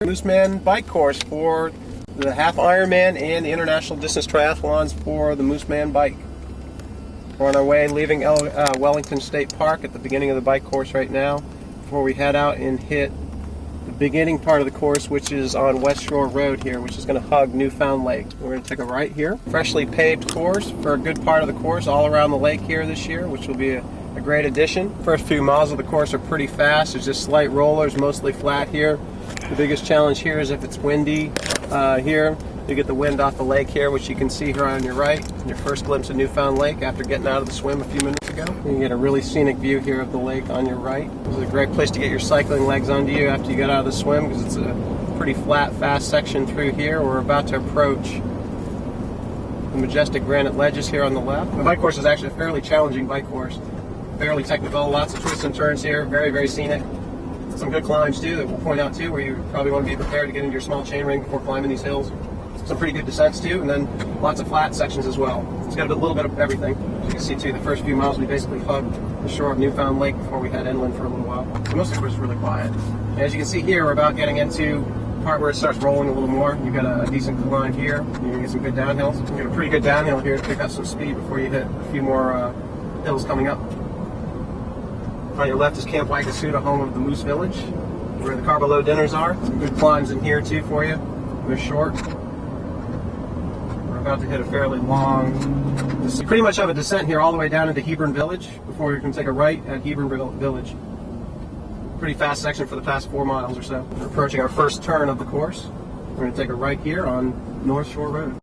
Mooseman bike course for the half Ironman and the international distance triathlons for the Mooseman bike. We're on our way leaving Wellington State Park at the beginning of the bike course right now before we head out and hit the beginning part of the course, which is on West Shore Road here, which is going to hug Newfound Lake. We're going to take a right here. Freshly paved course for a good part of the course all around the lake here this year, which will be a great addition. First few miles of the course are pretty fast. There's just slight rollers, mostly flat here. The biggest challenge here is if it's windy here. You get the wind off the lake here, which you can see here on your right. Your first glimpse of Newfound Lake after getting out of the swim a few minutes ago. You can get a really scenic view here of the lake on your right. This is a great place to get your cycling legs under you after you get out of the swim, because it's a pretty flat, fast section through here. We're about to approach the majestic granite ledges here on the left. The bike course is actually a fairly challenging bike course. Fairly technical, lots of twists and turns here, very, very scenic. Some good climbs too that we'll point out too, where you probably want to be prepared to get into your small chain ring before climbing these hills. Some pretty good descents too, and then lots of flat sections as well. It's got a little bit of everything. As you can see too, the first few miles we basically hugged the shore of Newfound Lake before we head inland for a little while. Most of the course is really quiet. And as you can see here, we're about getting into the part where it starts rolling a little more. You've got a decent climb here. You're going to get some good downhills. You get a pretty good downhill here to pick up some speed before you hit a few more hills coming up. On your left is Camp Waikasuta, home of the Moose Village, where the Carbo dinners are. Some good climbs in here too for you. They're short. We're about to hit a fairly long, pretty much have a descent here all the way down into Hebron Village before you can take a right at Hebron Village. Pretty fast section for the past 4 miles or so. We're approaching our first turn of the course. We're going to take a right here on North Shore Road.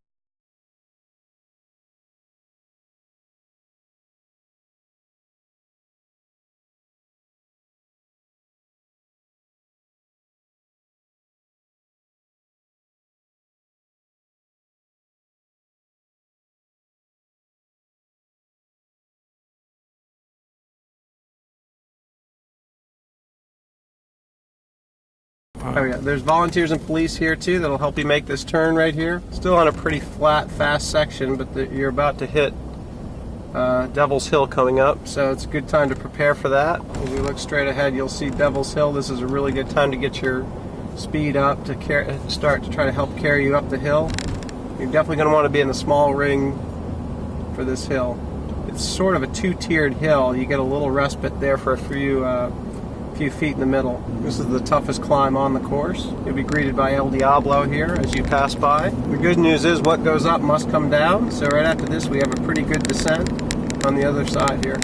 Oh yeah, there's volunteers and police here too that'll help you make this turn right here. Still on a pretty flat, fast section, but you're about to hit Devil's Hill coming up, so it's a good time to prepare for that. As you look straight ahead, you'll see Devil's Hill. This is a really good time to get your speed up to start to try to help carry you up the hill. You're definitely going to want to be in the small ring for this hill. It's sort of a two-tiered hill. You get a little respite there for a few feet in the middle. This is the toughest climb on the course. You'll be greeted by El Diablo here as you pass by. The good news is what goes up must come down, so right after this we have a pretty good descent on the other side here.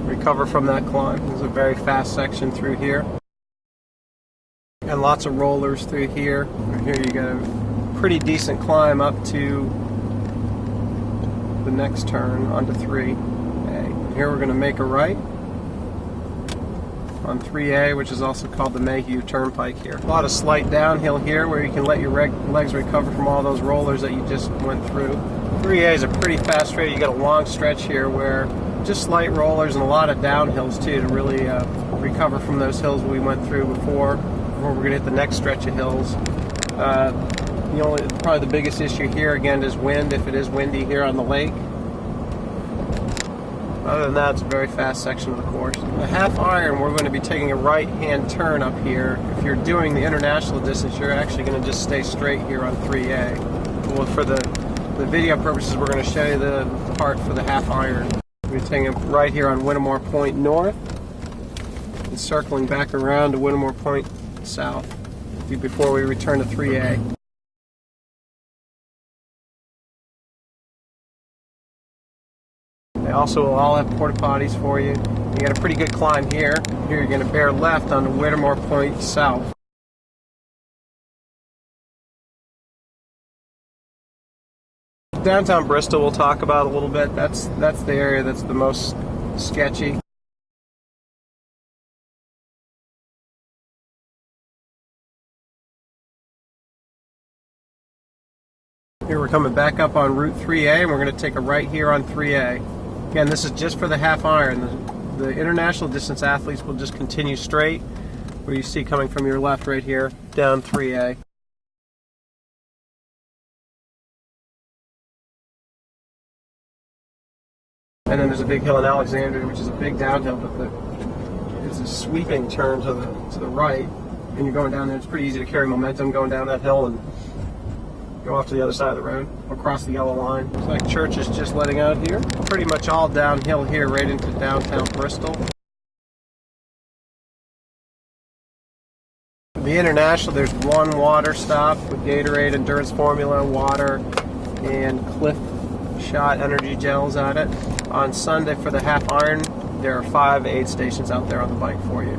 Recover from that climb. There's a very fast section through here. And lots of rollers through here. Right here you got a pretty decent climb up to the next turn onto 3A. Here we're going to make a right on 3A, which is also called the Mayhew Turnpike here. A lot of slight downhill here where you can let your legs recover from all those rollers that you just went through. 3A is a pretty fast straight. You got a long stretch here where just slight rollers and a lot of downhills too to really recover from those hills we went through before we're going to hit the next stretch of hills. Probably the biggest issue here again is wind, if it is windy here on the lake. Other than that, it's a very fast section of the course. The half iron, we're going to be taking a right-hand turn up here. If you're doing the international distance, you're actually going to just stay straight here on 3A. Well, for the video purposes, we're going to show you the part for the half iron. We're taking it right here on Whittemore Point North and circling back around to Whittemore Point South before we return to 3A. They also will all have porta potties for you. You got a pretty good climb here. Here you're going to bear left onto Whittemore Point South. Downtown Bristol we'll talk about a little bit. That's the area that's the most sketchy. Here we're coming back up on Route 3A, and we're going to take a right here on 3A. Again, this is just for the half iron. The international distance athletes will just continue straight, where you see coming from your left right here, down 3A. And then there's a big hill in Alexandria, which is a big downhill, but it's a sweeping turn to the right. and you're going down there, it's pretty easy to carry momentum going down that hill and go off to the other side of the road, across the yellow line. Looks like church is just letting out here. Pretty much all downhill here, right into downtown Bristol. The International, there's one water stop with Gatorade, Endurance Formula, water, and Cliff Shot energy gels at it. On Sunday for the half iron, there are 5 aid stations out there on the bike for you.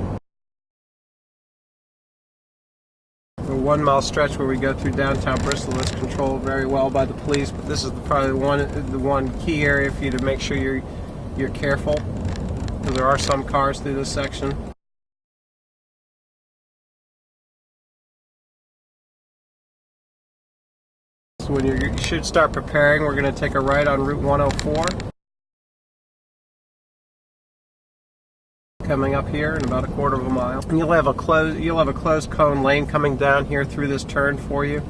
The 1 mile stretch where we go through downtown Bristol is controlled very well by the police, but this is probably the one key area for you to make sure you're careful, because there are some cars through this section. So when you should start preparing, we're going to take a right on Route 104. Coming up here in about a quarter of a mile. And you'll have a closed cone lane coming down here through this turn for you.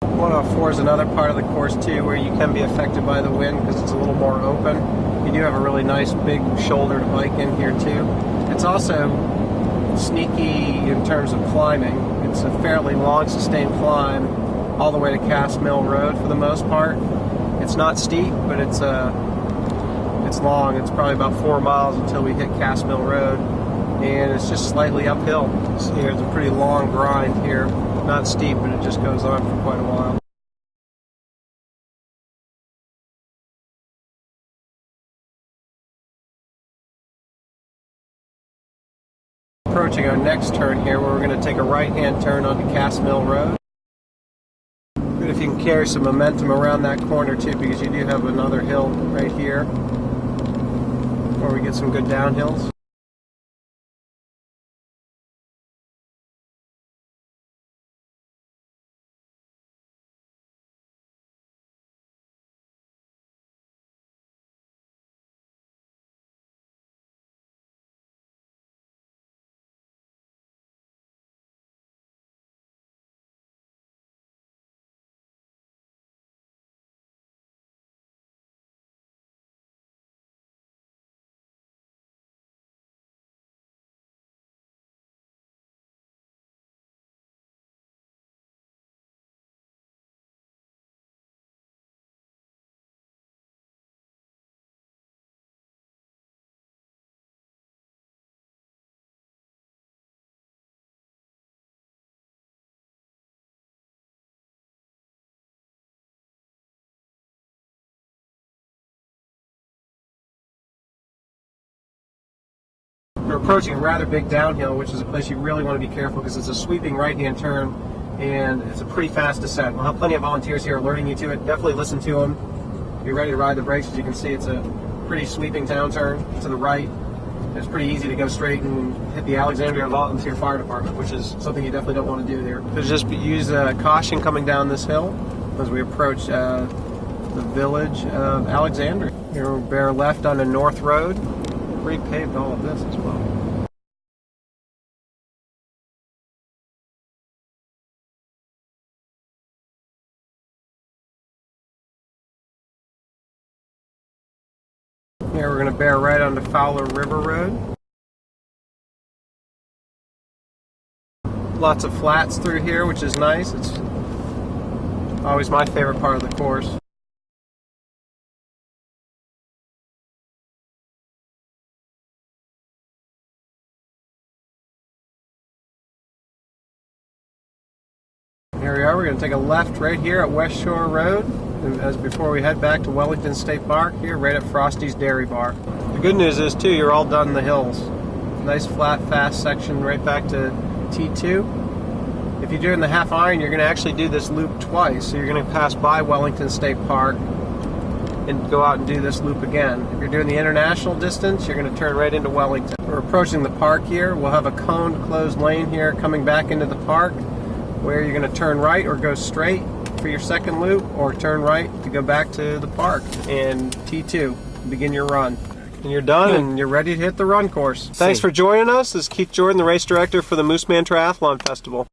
.104 is another part of the course too where you can be affected by the wind because it's a little more open. You do have a really nice big shoulder to bike in here too. It's also sneaky in terms of climbing. It's a fairly long sustained climb all the way to Cass Mill Road for the most part. It's not steep, but it's long. It's probably about 4 miles until we hit Cass Mill Road, and it's just slightly uphill. So here's a pretty long grind here. Not steep, but it just goes on for quite a while. Approaching our next turn here, where we're going to take a right-hand turn onto Cass Mill Road. Good if you can carry some momentum around that corner too, because you do have another hill right here where we get some good downhills. We're approaching a rather big downhill, which is a place you really want to be careful because it's a sweeping right-hand turn and it's a pretty fast descent. We'll have plenty of volunteers here alerting you to it. Definitely listen to them. Be ready to ride the brakes. As you can see, it's a pretty sweeping down turn to the right. It's pretty easy to go straight and hit the Alexandria Volunteer Fire Department, which is something you definitely don't want to do there. So just use caution coming down this hill as we approach the village of Alexandria. Here we'll bear left on the North Road. Repaved all of this as well. Here we're going to bear right onto Fowler River Road. Lots of flats through here, which is nice. It's always my favorite part of the course. Here we are, we're going to take a left right here at West Shore Road, as before we head back to Wellington State Park, here right at Frosty's Dairy Bar. The good news is too, you're all done in the hills. Nice flat, fast section right back to T2. If you're doing the half iron, you're going to actually do this loop twice, so you're going to pass by Wellington State Park and go out and do this loop again. If you're doing the international distance, you're going to turn right into Wellington. We're approaching the park here. We'll have a coned closed lane here coming back into the park, where you're going to turn right or go straight for your second loop, or turn right to go back to the park and T2, begin your run. And you're done and you're ready to hit the run course. Thanks for joining us. This is Keith Jordan, the race director for the Mooseman Triathlon Festival.